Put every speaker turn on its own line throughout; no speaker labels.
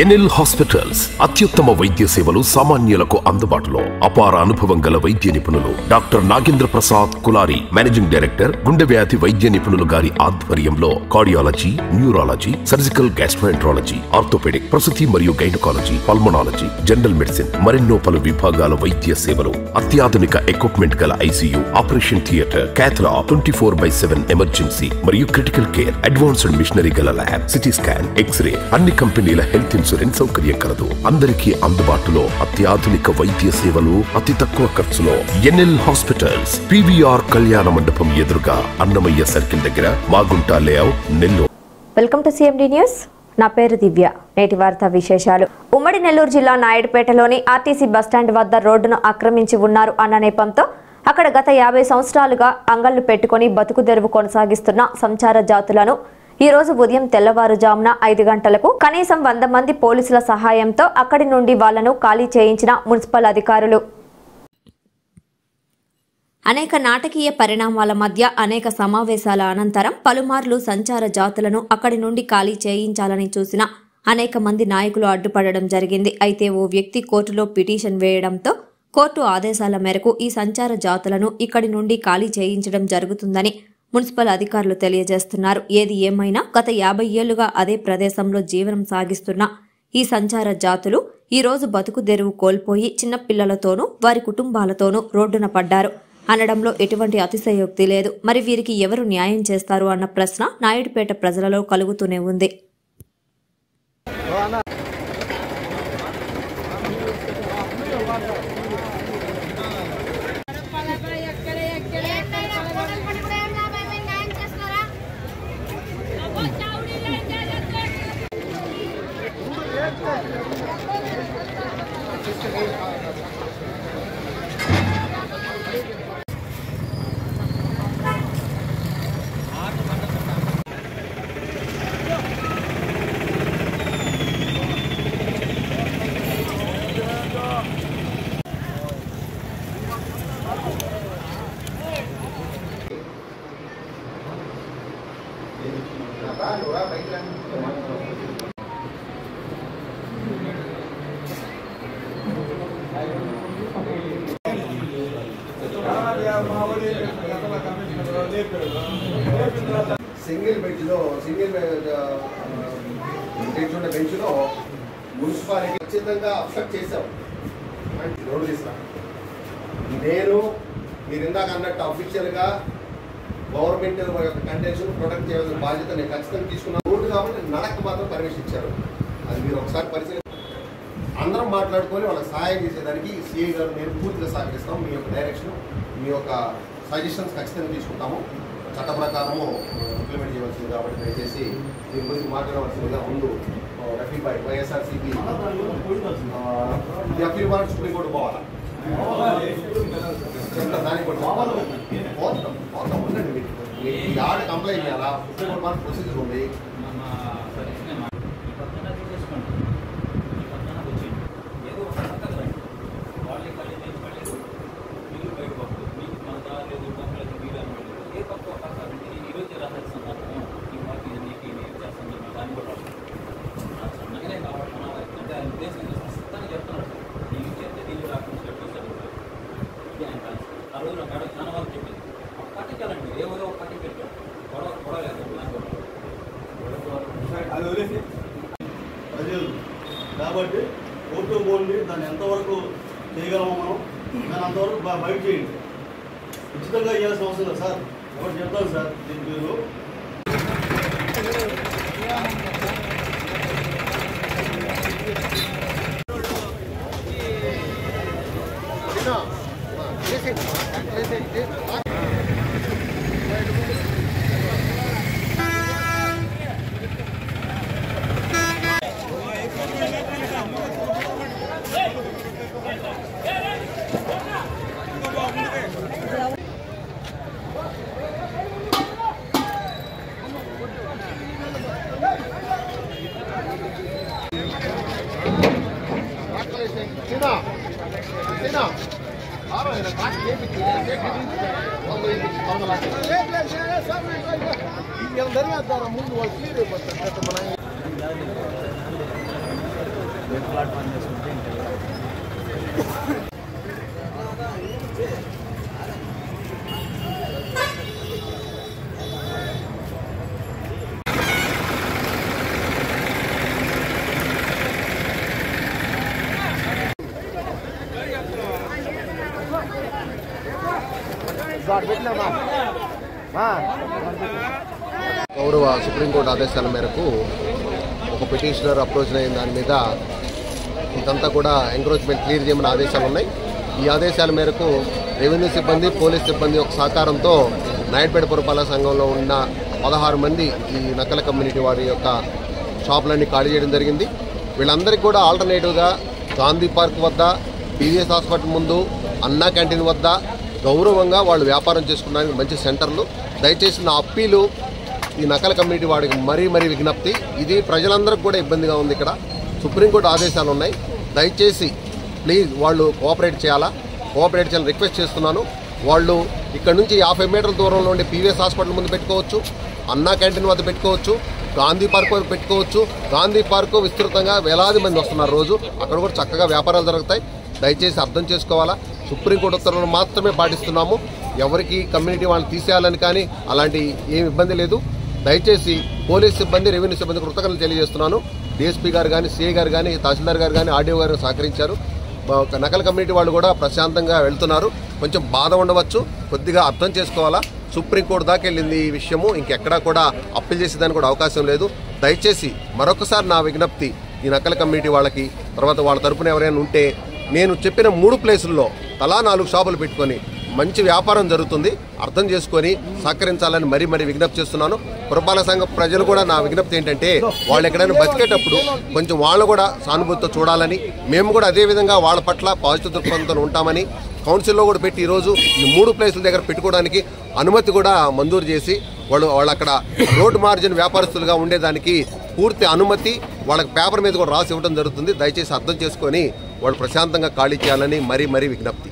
NL hospitals అత్యుత్తమ వైద్య సేవలు సామాన్యులకు అందుబాటులో. అపార అనుభవం గల వైద్య నిపుణులు doctor Nagendra Prasad Kulari, managing director, గుండె వ్యాధి వైద్య నిపుణులు గారి ఆధ్వర్యంలో cardiology, neurology, surgical gastroenterology, orthopaedic, ప్రసూతి మరియు గైనకాలజీ, పల్మనాలజీ, జనరల్ మెడిసిన్ మరెన్నో పలు విభాగాల వైద్య సేవలు. అత్యాధునిక ఎక్విప్మెంట్ గల ఐసీయూ, ఆపరేషన్ థియేటర్, క్యాథ్లా, 24/7 ఎమర్జెన్సీ మరియు క్రిటికల్ కేర్, అడ్వాన్స్డ్ మిషనరీ గల ల్యాబ్, సిటీ స్కాన్, ఎక్స్రే, అన్ని కంపెనీల హెల్త్ ఇన్సూరెన్స్ సౌకర్యం కలదు. అందరికీ అందుబాటులో అత్యాధునిక వైద్య సేవలు అతి తక్కువ ఖర్చులో. ఎన్ఎల్ హాస్పిటల్స్, పీవీఆర్ కళ్యాణ మండపం ఎదురుగా, అన్నమయ్య సర్కిల్ దగ్గర, Magunta layout, Nellore.
Welcome to CMD news. నా పేరు దివ్య. నేటి వార్తా విశేషాలు. ఉమ్మడి నెల్లూరు జిల్లా నాయుడుపేటలోని ఆర్టీసీ బస్టాండ్ వద్ద రోడ్డును ఆక్రమించి ఉన్నారు అన్న నెపంతో అక్కడ గత 50 సంవత్సరాలుగా అంగళ్లు పెట్టుకుని బతుకుదెరువు కొనసాగిస్తున్న సంచార జాతులను ఈ రోజు ఉదయం తెల్లవారుజామున 5 గంటలకు కనీసం 100 మంది పోలీసుల సహాయంతో అక్కడి నుండి వాళ్లను ఖాళీ చేయించిన మున్సిపల్ అధికారులు. అనేక నాటకీయ పరిణామాల మధ్య అనేక సమావేశాల అనంతరం పలుమార్లు సంచార జాతులను అక్కడి నుండి ఖాళీ చేయించాలని చూసిన అనేక మంది నాయకులు అడ్డుపడడం జరిగింది. అయితే ఓ వ్యక్తి కోర్టులో పిటిషన్ వేయడంతో కోర్టు ఆదేశాల మేరకు ఈ సంచార జాతులను ఇక్కడి నుండి ఖాళీ చేయించడం జరుగుతుందని మున్సిపల్ అధికారులు తెలియజేస్తున్నారు. ఏది ఏమైనా గత 50 ఏళ్లుగా అదే ప్రదేశంలో జీవనం సాగిస్తున్న ఈ సంచార జాతులు ఈ రోజు బతుకుదెరువు కోల్పోయి చిన్నపిల్లలతోనూ వారి కుటుంబాలతోనూ రోడ్డున పడ్డారు అనడంలో ఎటువంటి అతిశయోక్తి లేదు. మరి వీరికి ఎవరు న్యాయం చేస్తారు అన్న ప్రశ్న నాయుడుపేట ప్రజలలో కలుగుతూనే ఉంది.
సింగిల్ బెంచ్లో మున్సిపాలిటీ ఖచ్చితంగా అఫెక్ట్ చేశాం. రోడ్డు తీసుకురా, నేను మీరు ఇందాక అన్నట్టు అఫీషియల్గా గవర్నమెంట్ యొక్క కంటెన్షన్ ప్రొటెక్ట్ చేయాల్సిన బాధ్యత నేను ఖచ్చితంగా తీసుకున్నాను. రోడ్డు కాబట్టి నడక మాత్రం పర్మిషన్ ఇచ్చారు. అది మీరు ఒకసారి పరిశీలన అందరం మాట్లాడుకొని వాళ్ళకి సహాయం చేసేదానికి సిఐ గారు నేను పూర్తిగా సహకరిస్తాం. మీ యొక్క డైరెక్షన్, మీ యొక్క సజెషన్స్ ఖచ్చితంగా తీసుకుంటాము. చట్ట ప్రకారము ఇంప్లిమెంట్ చేయవలసింది కాబట్టి దయచేసి దీని గురించి మాట్లాడవలసిందిగా ముందు ఎఫ్ఈ వైఎస్ఆర్సీపీ ఎఫ్ఈ వాళ్ళు సుప్రీంకోర్టు పోవాలా, దానికి కూడా పోతాం ఉండండి. ఈ ఆడ కంప్లైంట్ చేయాలా, సుప్రీంకోర్టు మనకు ప్రొసీజర్ ఉంది.
కాబట్టి కోర్టు పోండి, దాన్ని ఎంతవరకు చేయగలమో మనం దాన్ని అంతవరకు బయట చేయండి. ఉచితంగా ఇవ్వాల్సిన అవసరం లేదు సార్. ఒకటి చెప్తాను సార్, దీని మీరు ముందు వాళ్ళు
బెడ్ ప్లాట్ఫామ్ చేసుకుంటే ఇంకా
గౌరవ సుప్రీంకోర్టు ఆదేశాల మేరకు ఒక పిటిషనర్ అప్రోచ్ అయిన దాని మీద ఇదంతా కూడా ఎంక్రోచ్మెంట్ క్లియర్ చేయమని ఆదేశాలు ఉన్నాయి. ఈ ఆదేశాల మేరకు రెవెన్యూ సిబ్బంది, పోలీస్ సిబ్బంది ఒక సహకారంతో నాయుడుపేట పురపాలక సంఘంలో ఉన్న 16 మంది ఈ నక్కల కమ్యూనిటీ వారి యొక్క షాపులన్నీ ఖాళీ చేయడం జరిగింది. వీళ్ళందరికీ కూడా ఆల్టర్నేటివ్గా గాంధీ పార్క్ వద్ద, పీవీఎస్ హాస్పిటల్ ముందు, అన్నా క్యాంటీన్ వద్ద గౌరవంగా వాళ్ళు వ్యాపారం చేసుకోవడానికి మంచి సెంటర్లు. దయచేసి నా అప్పీలు ఈ నక్కల కమ్యూనిటీ వాడికి మరీ విజ్ఞప్తి, ఇది ప్రజలందరికీ కూడా ఇబ్బందిగా ఉంది. ఇక్కడ సుప్రీంకోర్టు ఆదేశాలు ఉన్నాయి. దయచేసి ప్లీజ్ వాళ్ళు కోఆపరేట్ చేయాలని రిక్వెస్ట్ చేస్తున్నాను. వాళ్ళు ఇక్కడ నుంచి 50 మీటర్ల దూరంలో ఉండే పీవీఎస్ హాస్పిటల్ ముందు పెట్టుకోవచ్చు, అన్నా క్యాంటీన్ వద్ద పెట్టుకోవచ్చు, గాంధీ పార్క్ వద్ద పెట్టుకోవచ్చు. గాంధీ పార్కు విస్తృతంగా వేలాది మంది వస్తున్నారు రోజు, అక్కడ కూడా చక్కగా వ్యాపారాలు జరుగుతాయి. దయచేసి అర్థం చేసుకోవాలా. సుప్రీంకోర్టు ఉత్తర్వులు మాత్రమే పాటిస్తున్నాము. ఎవరికి కమ్యూనిటీ వాళ్ళని తీసేయాలని కానీ అలాంటి ఏమి ఇబ్బంది లేదు. దయచేసి పోలీస్ సిబ్బంది, రెవెన్యూ సిబ్బంది కృతజ్ఞతలు తెలియజేస్తున్నాను. డీఎస్పీ గారు కానీ, సిఐ గారు కానీ, తహసీల్దార్ గారు కానీ, ఆర్డీఓ గారు సహకరించారు. నకల కమ్యూనిటీ వాళ్ళు కూడా ప్రశాంతంగా వెళ్తున్నారు. కొంచెం బాధ ఉండవచ్చు, కొద్దిగా అర్థం చేసుకోవాలా. సుప్రీంకోర్టు దాకా వెళ్ళింది ఈ విషయము, ఇంకెక్కడా కూడా అప్పీల్ చేసేదానికి కూడా అవకాశం లేదు. దయచేసి మరొకసారి నా విజ్ఞప్తి ఈ నకల కమ్యూనిటీ వాళ్ళకి, తర్వాత వాళ్ళ తరపున ఎవరైనా ఉంటే, నేను చెప్పిన 3 ప్లేసుల్లో తలా 4 షాపులు పెట్టుకొని మంచి వ్యాపారం జరుగుతుంది. అర్థం చేసుకొని సహకరించాలని మరీ విజ్ఞప్తి చేస్తున్నాను. పురపాలక సంఘ ప్రజలు కూడా నా విజ్ఞప్తి ఏంటంటే, వాళ్ళు ఎక్కడైనా బతికేటప్పుడు కొంచెం వాళ్ళు కూడా సానుభూతితో చూడాలని, మేము కూడా అదేవిధంగా వాళ్ళ పట్ల పాజిటివ్ దృక్పథంతో ఉంటామని కౌన్సిల్లో కూడా పెట్టి ఈరోజు ఈ 3 ప్లేసుల దగ్గర పెట్టుకోవడానికి అనుమతి కూడా మంజూరు చేసి వాళ్ళు అక్కడ రోడ్డు మార్జిన్ వ్యాపారస్తులుగా ఉండేదానికి పూర్తి అనుమతి వాళ్ళకి పేపర్ మీద కూడా రాసి ఇవ్వడం జరుగుతుంది. దయచేసి అర్థం చేసుకొని వాళ్ళు ప్రశాంతంగా ఖాళీ చేయాలని మరీ విజ్ఞప్తి.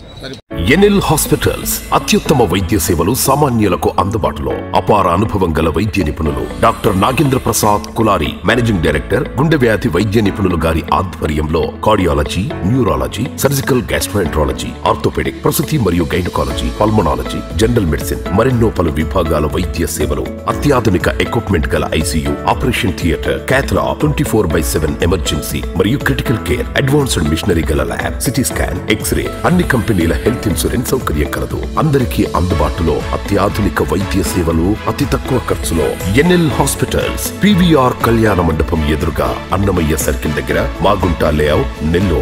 ఎన్ఎల్ హాస్పిటల్స్ అత్యుత్తమ వైద్య సేవలు సామాన్యులకు అందుబాటులో. అపార అనుభవం గల వైద్య నిపుణులు doctor Nagendra Prasad Kulari, managing director, గుండె వ్యాధి వైద్య నిపుణులు గారి ఆధ్వర్యంలో cardiology, neurology, surgical gastroenterology, orthopaedic, ప్రసూతి మరియు గైనకాలజీ, పల్మనాలజీ, జనరల్ మెడిసిన్ మరెన్నో పలు విభాగాల వైద్య సేవలు, అత్యాధునిక ఎక్విప్మెంట్ గల ICU, operation theatre, cath lab, 24/7 emergency మరియు క్రిటికల్ కేర్, అడ్వాన్స్డ్ మిషనరీ గల ల్యాబ్, సిటీ స్కాన్, ఎక్స్రే, అన్ని కంపెనీల హెల్త్ ఇన్సూరెన్స్ సౌకర్యం కలదు. అందరికీ అందుబాటులో అత్యాధునిక వైద్య సేవలు అతి తక్కువ ఖర్చులో. ఎన్ఎల్ హాస్పిటల్స్, పీవీఆర్ కళ్యాణ మండపం ఎదురుగా, అన్నమయ్య సర్కిల్ దగ్గర, మాగుంట లేఅవుట్, నెల్లూరు.